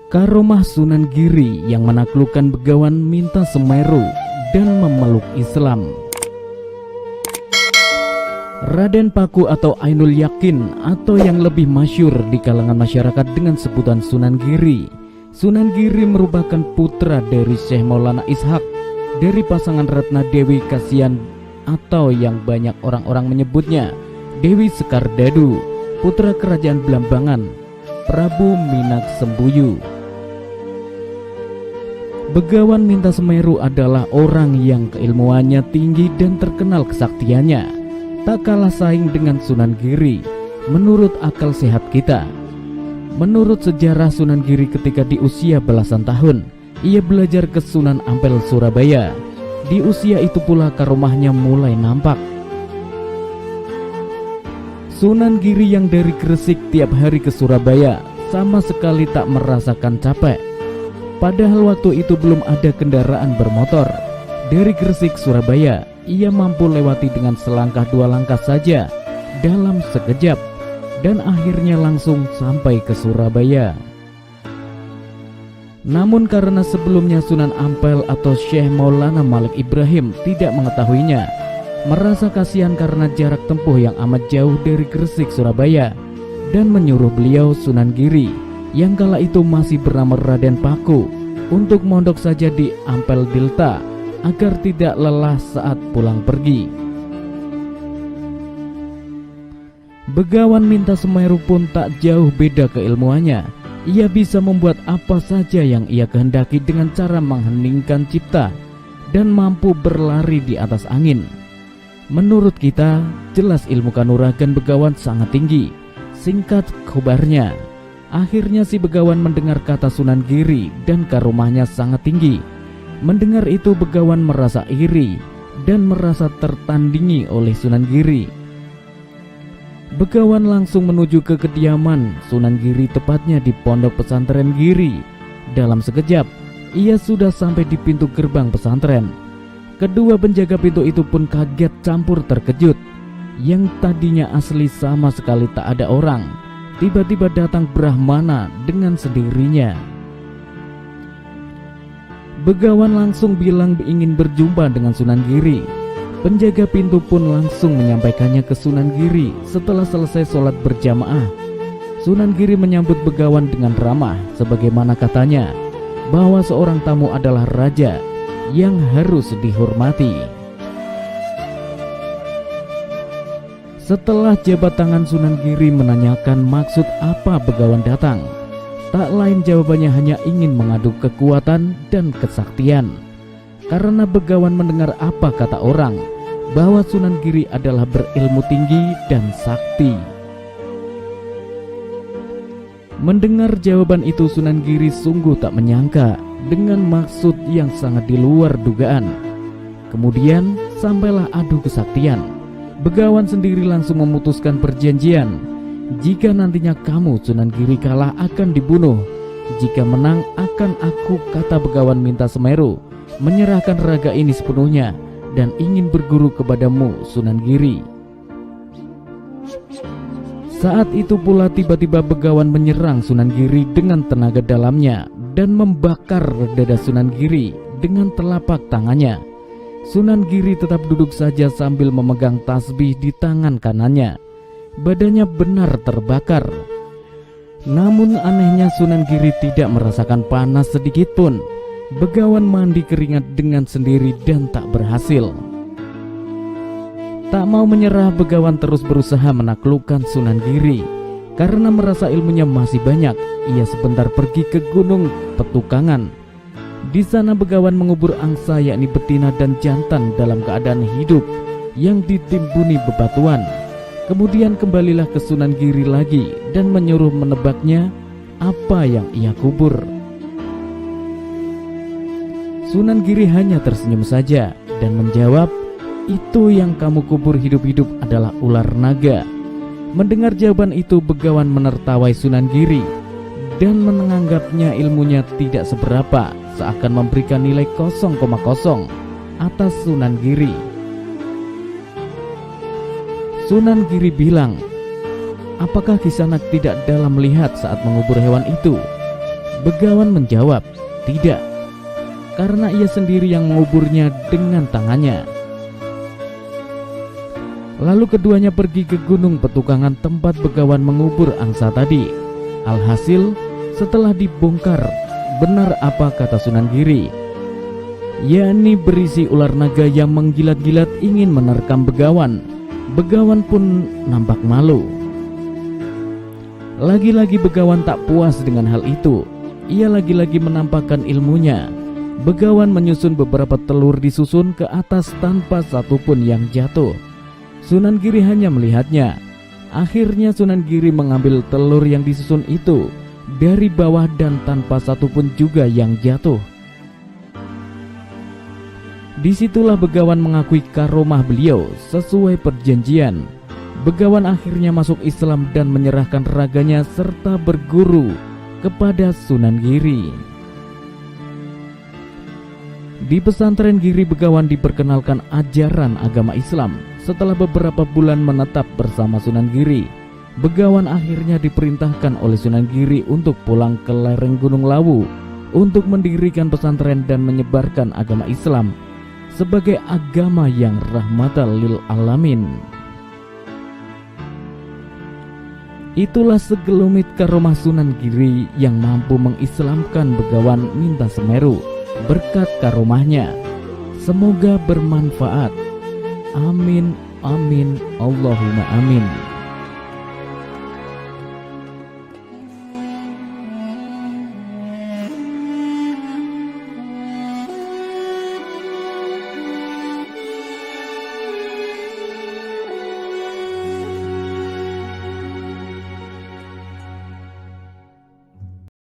Karomah Sunan Giri yang menaklukkan Begawan Minta Semeru dan memeluk Islam. Raden Paku atau Ainul Yakin atau yang lebih masyhur di kalangan masyarakat dengan sebutan Sunan Giri. Sunan Giri merupakan putra dari Syekh Maulana Ishak dari pasangan Ratna Dewi Kasihan atau yang banyak orang-orang menyebutnya Dewi Sekardadu, putra kerajaan Blambangan, Prabu Minak Sembuyu. Begawan Minta Semeru adalah orang yang keilmuannya tinggi dan terkenal kesaktiannya, tak kalah saing dengan Sunan Giri menurut akal sehat kita. Menurut sejarah Sunan Giri ketika di usia belasan tahun, ia belajar ke Sunan Ampel Surabaya. Di usia itu pula karomahnya mulai nampak. Sunan Giri yang dari Gresik tiap hari ke Surabaya sama sekali tak merasakan capek. Padahal waktu itu belum ada kendaraan bermotor. Dari Gresik Surabaya, ia mampu lewati dengan selangkah dua langkah saja dalam sekejap, dan akhirnya langsung sampai ke Surabaya. Namun karena sebelumnya Sunan Ampel atau Syekh Maulana Malik Ibrahim tidak mengetahuinya, merasa kasihan karena jarak tempuh yang amat jauh dari Gresik Surabaya, dan menyuruh beliau Sunan Giri yang kala itu masih bernama Raden Paku untuk mondok saja di Ampel Delta agar tidak lelah saat pulang pergi. Begawan Minta Semeru pun tak jauh beda keilmuannya. Ia bisa membuat apa saja yang ia kehendaki dengan cara mengheningkan cipta dan mampu berlari di atas angin. Menurut kita, jelas ilmu kanuragan Begawan sangat tinggi. Singkat kabarnya, akhirnya si Begawan mendengar kata Sunan Giri dan karomahnya sangat tinggi. Mendengar itu Begawan merasa iri dan merasa tertandingi oleh Sunan Giri. Begawan langsung menuju ke kediaman Sunan Giri, tepatnya di pondok pesantren Giri. Dalam sekejap, ia sudah sampai di pintu gerbang pesantren. Kedua penjaga pintu itu pun kaget campur terkejut. Yang tadinya asli sama sekali tak ada orang, tiba-tiba datang Brahmana dengan sendirinya. Begawan langsung bilang ingin berjumpa dengan Sunan Giri. Penjaga pintu pun langsung menyampaikannya ke Sunan Giri setelah selesai sholat berjamaah. Sunan Giri menyambut Begawan dengan ramah, sebagaimana katanya bahwa seorang tamu adalah raja yang harus dihormati. Setelah jabat tangan, Sunan Giri menanyakan maksud apa Begawan datang. Tak lain jawabannya hanya ingin mengadu kekuatan dan kesaktian. Karena Begawan mendengar apa kata orang, bahwa Sunan Giri adalah berilmu tinggi dan sakti. Mendengar jawaban itu, Sunan Giri sungguh tak menyangka dengan maksud yang sangat di luar dugaan. Kemudian sampailah adu kesaktian. Begawan sendiri langsung memutuskan perjanjian. Jika nantinya kamu Sunan Giri kalah akan dibunuh. Jika menang akan aku, kata Begawan Minta Semeru, menyerahkan raga ini sepenuhnya dan ingin berguru kepadamu Sunan Giri. Saat itu pula tiba-tiba Begawan menyerang Sunan Giri dengan tenaga dalamnya dan membakar dada Sunan Giri dengan telapak tangannya. Sunan Giri tetap duduk saja sambil memegang tasbih di tangan kanannya. Badannya benar terbakar. Namun anehnya Sunan Giri tidak merasakan panas sedikit pun. Begawan mandi keringat dengan sendiri dan tak berhasil. Tak mau menyerah, Begawan terus berusaha menaklukkan Sunan Giri. Karena merasa ilmunya masih banyak, ia sebentar pergi ke Gunung Petukangan. Di sana Begawan mengubur angsa, yakni betina dan jantan dalam keadaan hidup yang ditimbuni bebatuan. Kemudian kembalilah ke Sunan Giri lagi dan menyuruh menebaknya apa yang ia kubur. Sunan Giri hanya tersenyum saja dan menjawab, "Itu yang kamu kubur hidup-hidup adalah ular naga." Mendengar jawaban itu, Begawan menertawai Sunan Giri dan menganggapnya ilmunya tidak seberapa, seakan memberikan nilai 0,0 atas Sunan Giri. Sunan Giri bilang, "Apakah Kisanak tidak dalam melihat saat mengubur hewan itu?" Begawan menjawab, "Tidak, karena ia sendiri yang menguburnya dengan tangannya." Lalu keduanya pergi ke gunung petukangan tempat Begawan mengubur angsa tadi. Alhasil, setelah dibongkar, benar apa kata Sunan Giri, yakni berisi ular naga yang menggilat-gilat ingin menerkam Begawan. Begawan pun nampak malu. Lagi-lagi Begawan tak puas dengan hal itu. Ia lagi-lagi menampakkan ilmunya. Begawan menyusun beberapa telur disusun ke atas tanpa satupun yang jatuh. Sunan Giri hanya melihatnya. Akhirnya Sunan Giri mengambil telur yang disusun itu dari bawah dan tanpa satupun juga yang jatuh. Disitulah Begawan mengakui karomah beliau sesuai perjanjian. Begawan akhirnya masuk Islam dan menyerahkan raganya serta berguru kepada Sunan Giri. Di pesantren Giri Begawan diperkenalkan ajaran agama Islam. Setelah beberapa bulan menetap bersama Sunan Giri, Begawan akhirnya diperintahkan oleh Sunan Giri untuk pulang ke lereng Gunung Lawu untuk mendirikan pesantren dan menyebarkan agama Islam sebagai agama yang rahmatan lil alamin. Itulah segelumit karomah Sunan Giri yang mampu mengislamkan Begawan Minta Semeru berkat karomahnya. Semoga bermanfaat. Amin, amin, Allahumma amin.